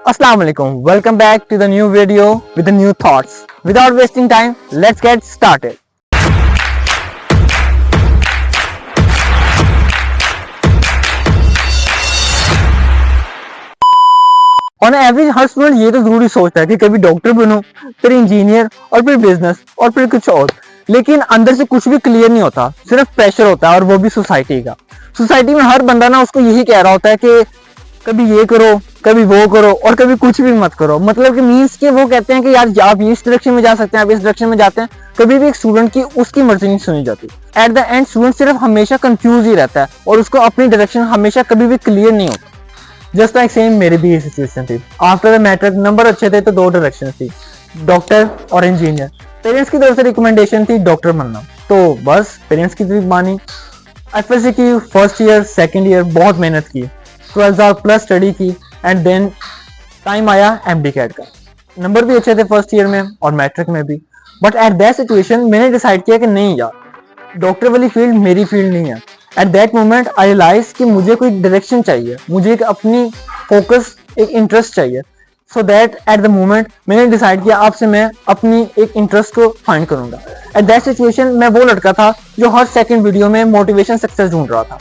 Assalamu alaikum. Welcome back to the new video with the new thoughts. Without wasting time, let's get started. On average her student ये तो जरूरी सोचता है कि कभी doctor बनूं, फिर इंजीनियर और फिर बिजनेस और फिर कुछ और, लेकिन अंदर से कुछ भी क्लियर नहीं होता, सिर्फ प्रेशर होता है और वो भी सोसाइटी का। सोसाइटी में हर बंदा ना उसको यही कह रहा होता है कि कभी ये करो, कभी वो करो और कभी कुछ भी मत करो। मतलब कि मीन्स के वो कहते हैं कि यार आप इस डायरेक्शन में जा सकते हैं, आप इस डायरेक्शन में जाते हैं। कभी भी एक स्टूडेंट की उसकी मर्जी नहीं सुनी जाती। एट द एंड स्टूडेंट सिर्फ हमेशा कंफ्यूज ही रहता है और उसको अपनी डायरेक्शन हमेशा कभी भी क्लियर नहीं होती। जस्ट लाइक सेम मेरी भी ये सिचुएशन थी। आफ्टर द मैट्रिक नंबर अच्छे थे तो दो डायरेक्शन थी, डॉक्टर और इंजीनियर। पेरेंट्स की तरफ से रिकमेंडेशन थी डॉक्टर बनना, तो बस पेरेंट्स की तरफ मानी। एफएससी की फर्स्ट ईयर सेकंड ईयर बहुत मेहनत की, 12 साल प्लस स्टडी की एंड देन टाइम आया एमडी कैट का। नंबर भी अच्छे थे फर्स्ट ईयर में और मैट्रिक में भी, बट एट दैट सिचुएशन मैंने डिसाइड किया कि नहीं यार, डॉक्टर वाली फील्ड मेरी फील्ड नहीं है। At that moment I realise कि मुझे कोई डायरेक्शन चाहिए, मुझे एक अपनी फोकस, एक इंटरेस्ट चाहिए। So that at the moment मैंने डिसाइड किया अब से मैं अपनी एक इंटरेस्ट को फाइंड करूंगा। एट दैट सिचुएशन मैं वो लड़का था जो हर सेकंड वीडियो में मोटिवेशन सक्सेस ढूंढ रहा था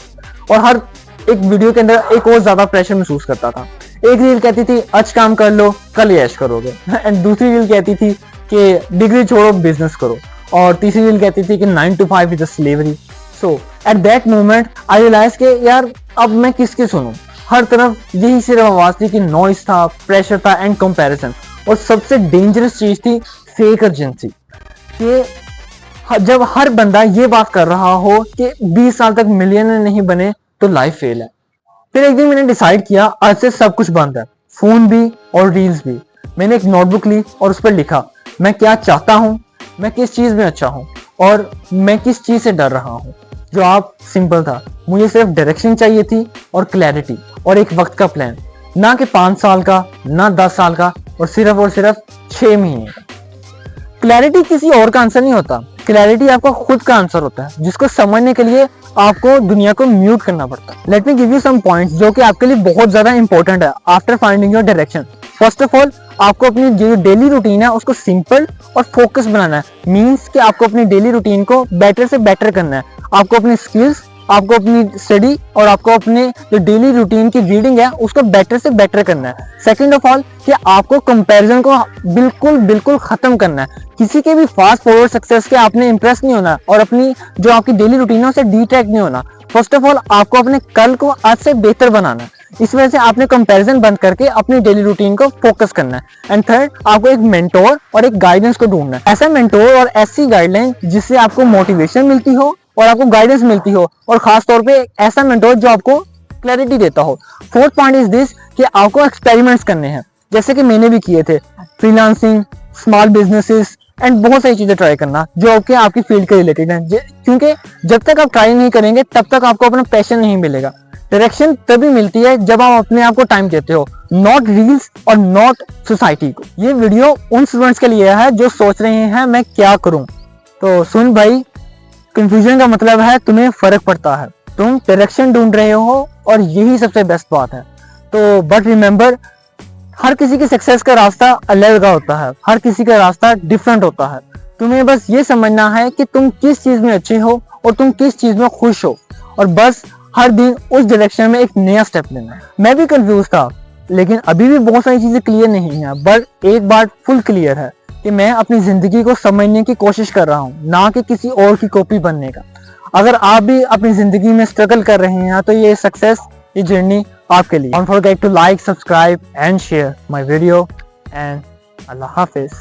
और हर एक वीडियो के अंदर एक और ज्यादा प्रेशर महसूस करता था। एक रील कहती थी आज काम कर लो कल ऐश करोगे एंड दूसरी रील कहती थी कि डिग्री छोड़ो बिजनेस करो और तीसरी रील कहती थी कि 9 to 5 is a slavery. So at that moment I realise के यार अब मैं किसकी सुनूं। हर तरफ यही सिर्फ आवाज थी कि नॉइस था, प्रेशर था एंड कंपैरिजन। और सबसे डेंजरस चीज थी फेक अर्जेंसी, कि जब हर बंदा ये बात कर रहा हो कि 20 साल तक मिलियनर नहीं बने तो लाइफ फेल है। फिर एक दिन मैंने डिसाइड किया आज से सब कुछ बंद है, फोन भी और रील्स भी। मैंने एक नोटबुक ली और उस पर लिखा मैं क्या चाहता हूँ, मैं किस चीज में अच्छा हूँ और मैं किस चीज से डर रहा हूँ। जवाब सिंपल था, मुझे सिर्फ डायरेक्शन चाहिए थी और क्लैरिटी और एक वक्त का प्लान, ना कि 5 साल का, ना 10 साल का और सिर्फ 6 महीने का। क्लैरिटी किसी और का आंसर नहीं होता, क्लैरिटी आपका खुद का आंसर होता है, जिसको समझने के लिए आपको दुनिया को म्यूट करना पड़ता है। Let me give you some points जो कि आपके लिए बहुत ज्यादा इंपॉर्टेंट है after finding your direction. First of all, आपको अपनी जो डेली रूटीन है उसको सिंपल और फोकस बनाना है। मींस कि आपको अपनी डेली रूटीन को बेटर से बेटर करना है। आपको अपनी स्किल्स, आपको अपनी स्टडी और आपको अपने जो डेली रूटीन की रीडिंग है उसको बेटर से बेटर करना है। सेकंड ऑफ ऑल कि आपको कंपैरिजन को बिल्कुल खत्म करना है। किसी के भी फास्ट फॉरवर्ड सक्सेस के आपने इंप्रेस नहीं होना और अपनी जो आपकी डेली रूटीन है उससे डिट्रैक्ट नहीं होना। फर्स्ट ऑफ ऑल आपको अपने कल को आज से बेहतर बनाना है। इस वजह से आपने कंपैरिजन बंद करके अपनी डेली रूटीन को फोकस करना है। एंड थर्ड, आपको एक मेंटोर और एक गाइडेंस को ढूंढना है। ऐसा मेंटोर और ऐसी गाइडलाइन जिससे आपको मोटिवेशन मिलती हो और आपको गाइडेंस मिलती हो, और खास तौर पे ऐसा मेंटोर जो आपको क्लैरिटी देता हो। फोर्थ पॉइंट इज दिस कि आपको एक्सपेरिमेंट्स करने हैं, जैसे कि मैंने भी किए थे, फ्रीलांसिंग, स्मॉल बिजनेसेस एंड बहुत सारी चीजें ट्राई करना जो आपकी फील्ड के रिलेटेड है। क्योंकि जब तक आप ट्राई नहीं करेंगे तब तक आपको अपना पैशन नहीं मिलेगा। डायरेक्शन तभी मिलती है जब आप अपने आप को टाइम देते हो, नॉट रील्स और नॉट सोसाइटी को। ये वीडियो उन स्टूडेंट्स के लिए है जो सोच रहे हैं मैं क्या करूं। तो सुन भाई, कंफ्यूजन का मतलब है तुम्हें फर्क पड़ता है, तुम डायरेक्शन ढूंढ रहे हो और यही सबसे बेस्ट बात है। तो बट रिमेंबर, हर किसी की सक्सेस का रास्ता अलग होता है, हर किसी का रास्ता डिफरेंट होता है। तुम्हें बस ये समझना है कि तुम किस चीज में अच्छे हो और तुम किस चीज में खुश हो, और बस हर दिन उस डायरेक्शन में एक नया स्टेप लेना है। मैं भी कंफ्यूज था, लेकिन अभी भी बहुत सारी चीजें क्लियर नहीं है, बट एक बात फुल क्लियर है कि मैं अपनी जिंदगी को समझने की कोशिश कर रहा हूँ, ना कि किसी और की कॉपी बनने का। अगर आप भी अपनी जिंदगी में स्ट्रगल कर रहे हैं तो ये सक्सेस, ये जर्नी आपके लिए। Don't forget to like, subscribe and share my video and अल्लाह हाफिज।